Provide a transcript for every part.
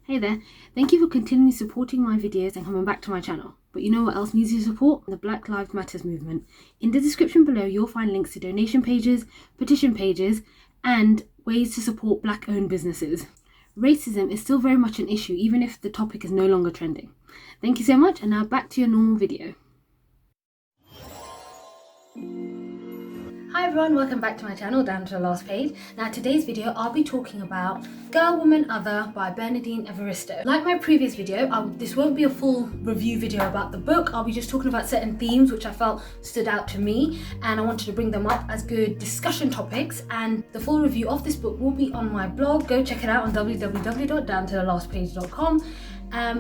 Hey there, thank you for continuing supporting my videos and coming back to my channel. But you know what else needs your support? The Black Lives Matters movement. In the description below, you'll find links to donation pages, petition pages, and ways to support Black-owned businesses. Racism is still very much an issue, even if the topic is no longer trending. Thank you so much, and now back to your normal video. Hi everyone, welcome back to my channel, down to the last page. Now today's video I'll be talking about Girl, Woman, Other by Bernadine Evaristo. Like my previous video, this won't be a full review video about the book. I'll be just talking about certain themes which I felt stood out to me, and I wanted to bring them up as good discussion topics, and the full review of this book will be on my blog. Go check it out on www.downtothelastpage.com,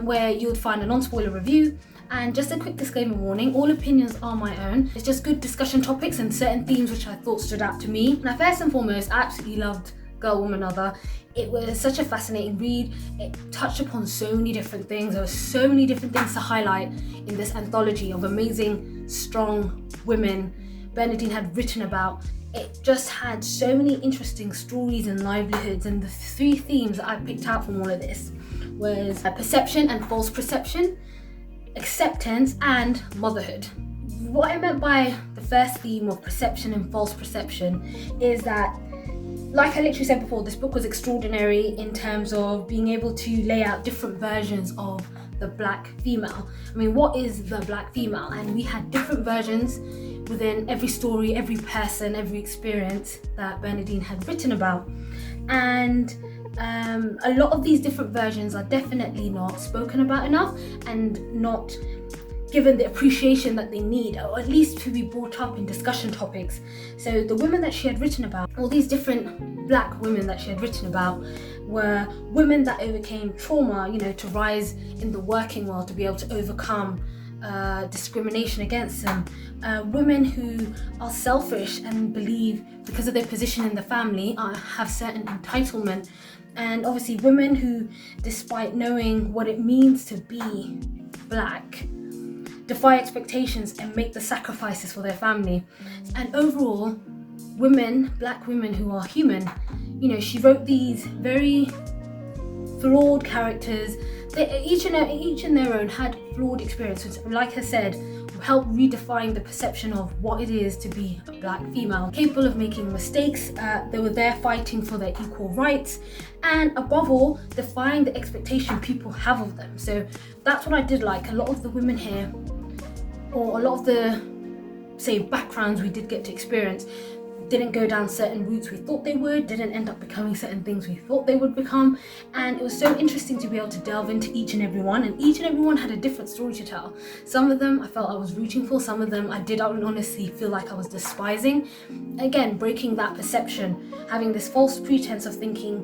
where you'll find a non-spoiler review. And just a quick disclaimer warning, all opinions are my own. It's just good discussion topics and certain themes which I thought stood out to me. Now first and foremost, I absolutely loved Girl, Woman, Other. It was such a fascinating read. It touched upon so many different things. There were so many different things to highlight in this anthology of amazing, strong women Bernadine had written about. It just had so many interesting stories and livelihoods, and the three themes that I picked out from all of this was perception and false perception, acceptance, and motherhood. What I meant by the first theme of perception and false perception is that, like I literally said before, this book was extraordinary in terms of being able to lay out different versions of the Black female. I mean, what is the Black female? And we had different versions within every story, every person, every experience that Bernadine had written about. And a lot of these different versions are definitely not spoken about enough and not given the appreciation that they need, or at least to be brought up in discussion topics. So the women that she had written about, all these different Black women that she had written about, were women that overcame trauma, to rise in the working world, to be able to overcome discrimination against them. Women who are selfish and believe because of their position in the family have certain entitlement. And obviously women who, despite knowing what it means to be Black, defy expectations and make the sacrifices for their family. And overall, women, Black women who are human. She wrote these very flawed characters. They each in their own had flawed experiences, like I said, help redefine the perception of what it is to be a Black female, capable of making mistakes. They were there fighting for their equal rights, and above all, defying the expectation people have of them. So that's what I did like. A lot of the women here, or a lot of the, say, backgrounds we did get to experience, didn't go down certain routes we thought they would, didn't end up becoming certain things we thought they would become. And it was so interesting to be able to delve into each and every one, and each and every one had a different story to tell. Some of them I felt I was rooting for, some of them I did honestly feel like I was despising. Again, breaking that perception, having this false pretense of thinking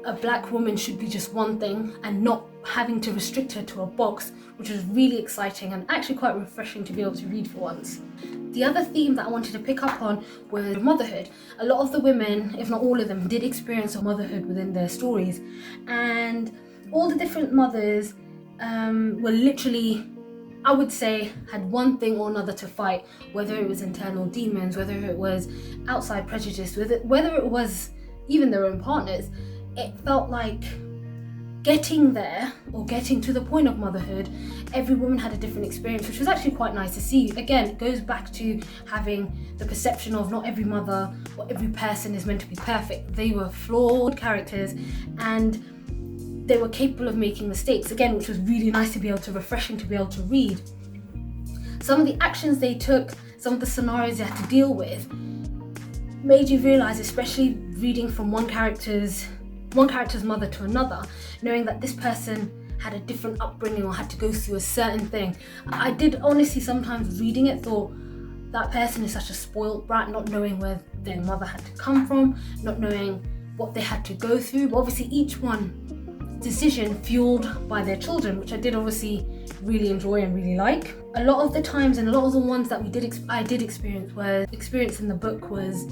a Black woman should be just one thing and not having to restrict her to a box, which was really exciting and actually quite refreshing to be able to read for once. The other theme that I wanted to pick up on was motherhood. A lot of the women, if not all of them, did experience motherhood within their stories, and all the different mothers were literally, I would say, had one thing or another to fight, whether it was internal demons, whether it was outside prejudice, whether it was even their own partners. It felt like getting there, or getting to the point of motherhood, every woman had a different experience, which was actually quite nice to see. Again, it goes back to having the perception of not every mother or every person is meant to be perfect. They were flawed characters, and they were capable of making mistakes, again, which was really nice to be able to, refreshing to be able to read. Some of the actions they took, some of the scenarios they had to deal with, made you realize, especially reading from one character's mother to another, knowing that this person had a different upbringing or had to go through a certain thing. I did honestly sometimes reading it thought, that person is such a spoiled brat, not knowing where their mother had to come from, not knowing what they had to go through. But obviously each one decision fueled by their children, which I did obviously really enjoy and really like. A lot of the times, and a lot of the ones that I did experience in the book was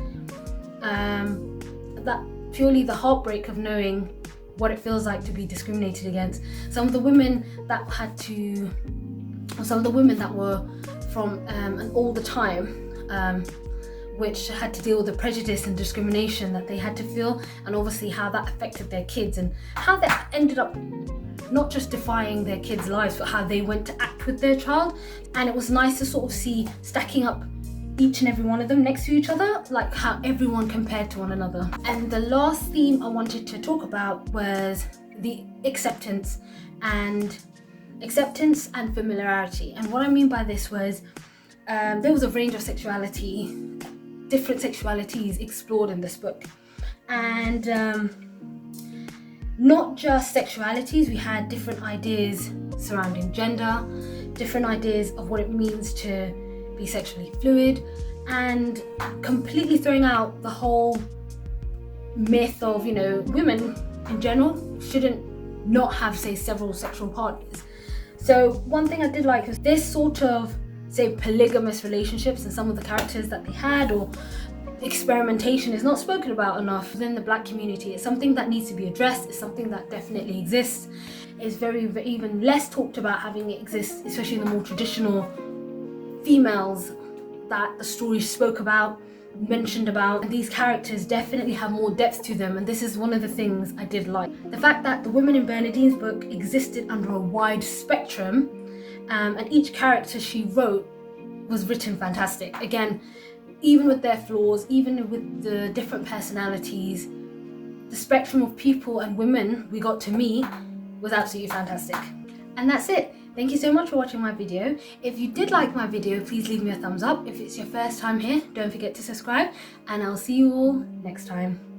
that purely the heartbreak of knowing what it feels like to be discriminated against. Some of the women that were from an older time which had to deal with the prejudice and discrimination that they had to feel, and obviously how that affected their kids and how they ended up not just defying their kids' lives, but how they went to act with their child. And it was nice to sort of see stacking up each and every one of them next to each other, like how everyone compared to one another. And the last theme I wanted to talk about was the acceptance and familiarity. And what I mean by this was there was a range of sexuality, different sexualities explored in this book, and not just sexualities. We had different ideas surrounding gender, different ideas of what it means to be sexually fluid, and completely throwing out the whole myth of, you know, women in general shouldn't not have, say, several sexual partners. So one thing I did like was this sort of, say, polygamous relationships and some of the characters that they had, or experimentation, is not spoken about enough within the Black community. It's something that needs to be addressed. It's something that definitely exists. It's very even less talked about having it exist, especially in the more traditional females that the story spoke about, mentioned about. And these characters definitely have more depth to them, and this is one of the things I did like. The fact that the women in Bernadine's book existed under a wide spectrum, and each character she wrote was written fantastic. Again, even with their flaws, even with the different personalities, the spectrum of people and women we got to meet was absolutely fantastic. And that's it. Thank you so much for watching my video. If you did like my video, please leave me a thumbs up. If it's your first time here, don't forget to subscribe, and I'll see you all next time.